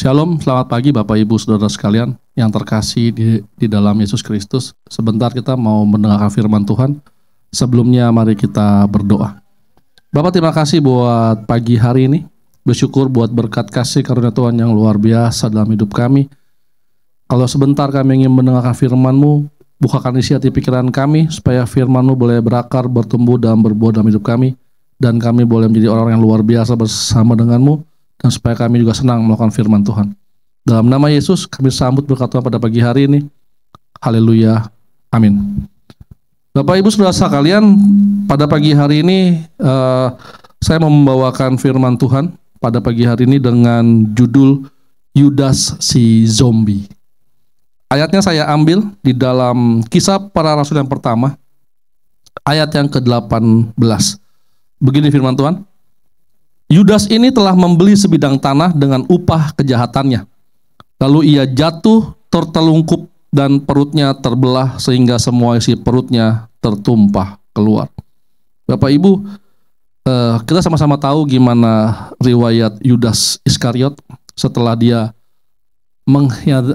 Shalom, selamat pagi Bapak Ibu Saudara sekalian yang terkasih di dalam Yesus Kristus. Sebentar kita mau mendengarkan firman Tuhan. Sebelumnya mari kita berdoa. Bapak, terima kasih buat pagi hari ini. Bersyukur buat berkat kasih karunia Tuhan yang luar biasa dalam hidup kami. Kalau sebentar kami ingin mendengarkan firman-Mu, bukakan isi hati pikiran kami supaya firman-Mu boleh berakar, bertumbuh dan berbuah dalam hidup kami, dan kami boleh menjadi orang yang luar biasa bersama dengan-Mu, dan supaya kami juga senang melakukan firman Tuhan. Dalam nama Yesus kami sambut berkat Tuhan pada pagi hari ini. Haleluya. Amin. Bapak Ibu Saudara sekalian, pada pagi hari ini saya mau membawakan firman Tuhan pada pagi hari ini dengan judul Yudas si Zombie. Ayatnya saya ambil di dalam Kisah Para Rasul yang pertama, ayat yang ke-18. Begini firman Tuhan. Yudas ini telah membeli sebidang tanah dengan upah kejahatannya. Lalu ia jatuh, tertelungkup, dan perutnya terbelah sehingga semua isi perutnya tertumpah keluar. Bapak Ibu, kita sama-sama tahu gimana riwayat Yudas Iskariot setelah dia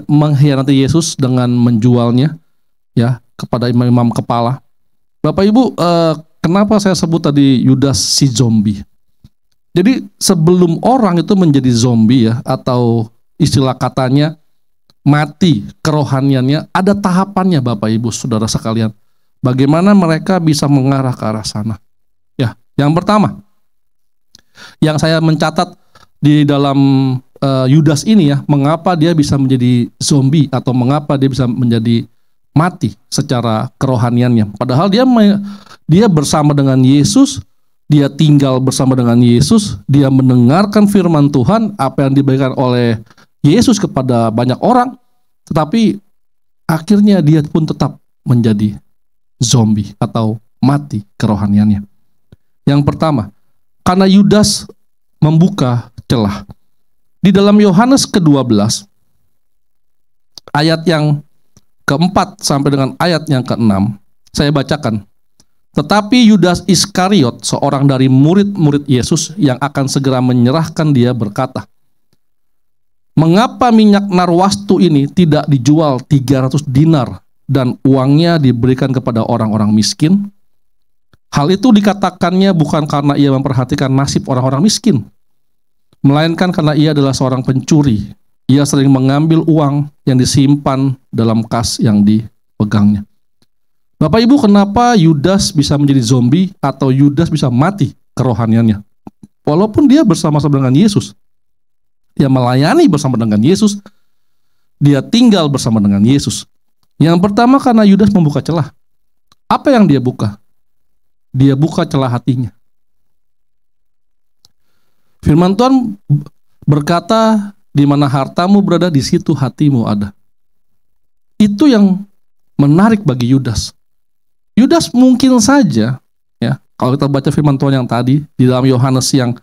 mengkhianati Yesus dengan menjualnya ya kepada imam-imam kepala. Bapak Ibu, kenapa saya sebut tadi Yudas si zombie? Jadi sebelum orang itu menjadi zombie ya, atau istilah katanya mati kerohaniannya, ada tahapannya Bapak Ibu Saudara sekalian. Bagaimana mereka bisa mengarah ke arah sana? Ya, yang pertama, yang saya mencatat di dalam Yudas ini ya, mengapa dia bisa menjadi zombie atau mengapa dia bisa menjadi mati secara kerohaniannya. Padahal dia bersama dengan Yesus. Dia tinggal bersama dengan Yesus, dia mendengarkan firman Tuhan, apa yang diberikan oleh Yesus kepada banyak orang, tetapi akhirnya dia pun tetap menjadi zombie atau mati kerohaniannya. Yang pertama, karena Yudas membuka celah. Di dalam Yohanes ke-12, ayat yang ke-4 sampai dengan ayat yang ke-6, saya bacakan. Tetapi Yudas Iskariot, seorang dari murid-murid Yesus yang akan segera menyerahkan dia, berkata, "Mengapa minyak narwastu ini tidak dijual 300 dinar dan uangnya diberikan kepada orang-orang miskin?" Hal itu dikatakannya bukan karena ia memperhatikan nasib orang-orang miskin, melainkan karena ia adalah seorang pencuri. Ia sering mengambil uang yang disimpan dalam kas yang dipegangnya. Bapak Ibu, kenapa Yudas bisa menjadi zombie atau Yudas bisa mati kerohaniannya? Walaupun dia bersama-sama dengan Yesus, dia melayani bersama dengan Yesus, dia tinggal bersama dengan Yesus. Yang pertama, karena Yudas membuka celah. Apa yang dia buka? Dia buka celah hatinya. Firman Tuhan berkata, di mana hartamu berada, di situ hatimu ada. Itu yang menarik bagi Yudas. Yudas mungkin saja, ya, kalau kita baca firman Tuhan yang tadi di dalam Yohanes yang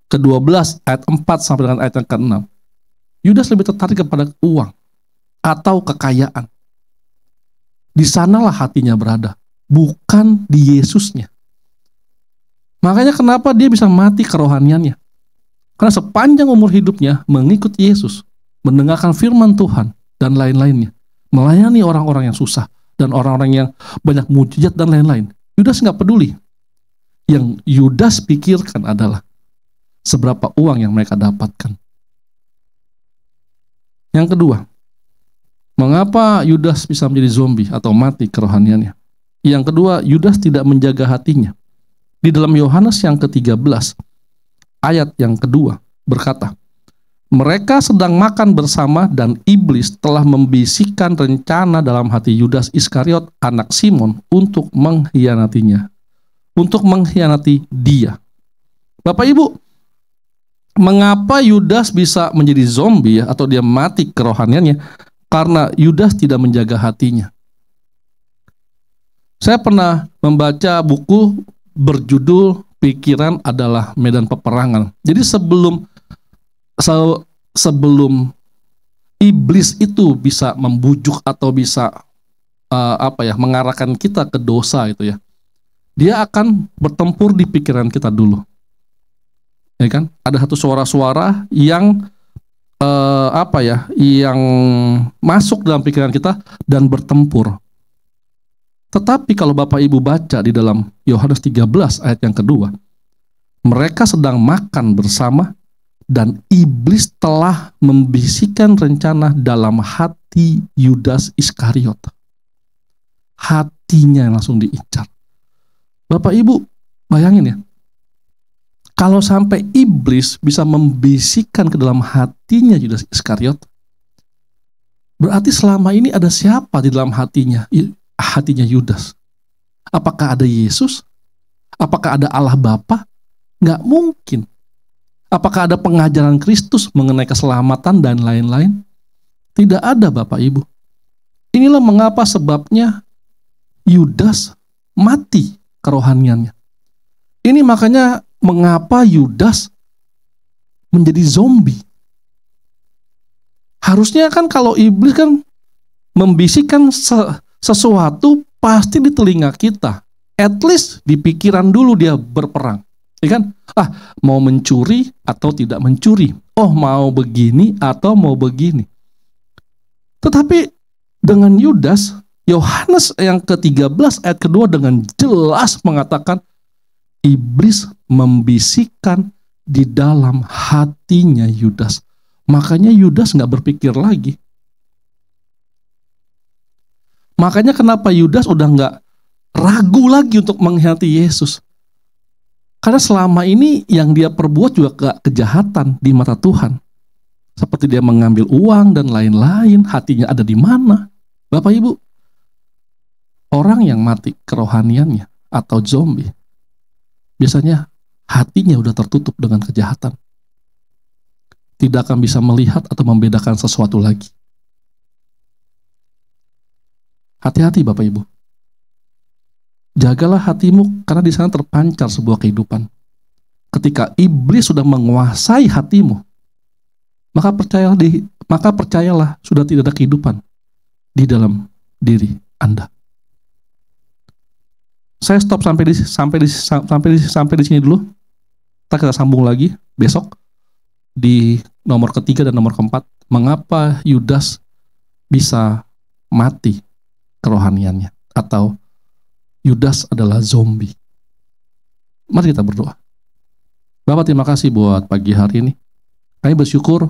ke-12 ayat 4 sampai dengan ayat yang ke-6, Yudas lebih tertarik kepada uang atau kekayaan. Di sanalah hatinya berada, bukan di Yesusnya. Makanya kenapa dia bisa mati kerohaniannya? Karena sepanjang umur hidupnya mengikut Yesus, mendengarkan firman Tuhan dan lain-lainnya, melayani orang-orang yang susah dan orang-orang yang banyak mujizat dan lain-lain. Yudas nggak peduli. Yang Yudas pikirkan adalah seberapa uang yang mereka dapatkan. Yang kedua, mengapa Yudas bisa menjadi zombie atau mati kerohaniannya? Yang kedua, Yudas tidak menjaga hatinya. Di dalam Yohanes yang ke-13, ayat yang kedua, berkata, "Mereka sedang makan bersama dan iblis telah membisikkan rencana dalam hati Yudas Iskariot, anak Simon, untuk mengkhianatinya." Untuk mengkhianati dia. Bapak Ibu, mengapa Yudas bisa menjadi zombie ya, atau dia mati kerohaniannya? Karena Yudas tidak menjaga hatinya. Saya pernah membaca buku berjudul "Pikiran adalah Medan Peperangan". Jadi sebelum iblis itu bisa membujuk atau bisa mengarahkan kita ke dosa itu ya, dia akan bertempur di pikiran kita dulu. Ya kan? Ada satu suara-suara yang yang masuk dalam pikiran kita dan bertempur. Tetapi kalau Bapak Ibu baca di dalam Yohanes 13 ayat yang kedua, mereka sedang makan bersama dan iblis telah membisikkan rencana dalam hati Yudas Iskariot. Hatinya langsung diincar. Bapak Ibu bayangin ya, kalau sampai iblis bisa membisikkan ke dalam hatinya Yudas Iskariot, berarti selama ini ada siapa di dalam hatinya Yudas? Apakah ada Yesus? Apakah ada Allah Bapa? Nggak mungkin. Apakah ada pengajaran Kristus mengenai keselamatan dan lain-lain? Tidak ada, Bapak Ibu. Inilah mengapa sebabnya Yudas mati kerohaniannya. Ini makanya mengapa Yudas menjadi zombie. Harusnya kan kalau iblis kan membisikkan sesuatu pasti di telinga kita. At least di pikiran dulu dia berperang. Ya kan? Mau mencuri atau tidak mencuri. Mau begini atau mau begini. Tetapi dengan Yudas, Yohanes yang ke-13 ayat kedua dengan jelas mengatakan iblis membisikkan di dalam hatinya Yudas. Makanya Yudas nggak berpikir lagi. Makanya kenapa Yudas udah nggak ragu lagi untuk mengkhianati Yesus. Karena selama ini yang dia perbuat juga kejahatan di mata Tuhan. Seperti dia mengambil uang dan lain-lain, hatinya ada di mana? Bapak Ibu, orang yang mati kerohaniannya atau zombie, biasanya hatinya udah tertutup dengan kejahatan. Tidak akan bisa melihat atau membedakan sesuatu lagi. Hati-hati Bapak Ibu. Jagalah hatimu karena di sana terpancar sebuah kehidupan. Ketika iblis sudah menguasai hatimu, maka percayalah sudah tidak ada kehidupan di dalam diri Anda. Saya stop sampai di sini dulu. Kita sambung lagi besok di nomor ketiga dan nomor keempat. Mengapa Yudas bisa mati kerohaniannya atau Yudas adalah zombie. Mari kita berdoa. Bapak, terima kasih buat pagi hari ini. Kami bersyukur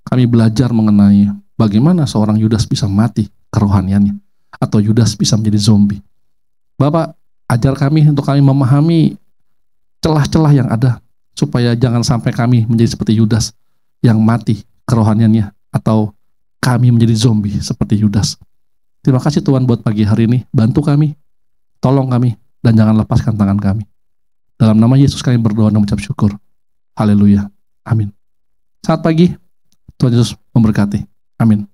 kami belajar mengenai bagaimana seorang Yudas bisa mati kerohaniannya atau Yudas bisa menjadi zombie. Bapak, ajar kami untuk kami memahami celah-celah yang ada supaya jangan sampai kami menjadi seperti Yudas yang mati kerohaniannya atau kami menjadi zombie seperti Yudas. Terima kasih Tuhan buat pagi hari ini. Bantu kami, tolong kami, dan jangan lepaskan tangan kami. Dalam nama Yesus kami berdoa dan mengucap syukur. Haleluya. Amin. Selamat pagi. Tuhan Yesus memberkati. Amin.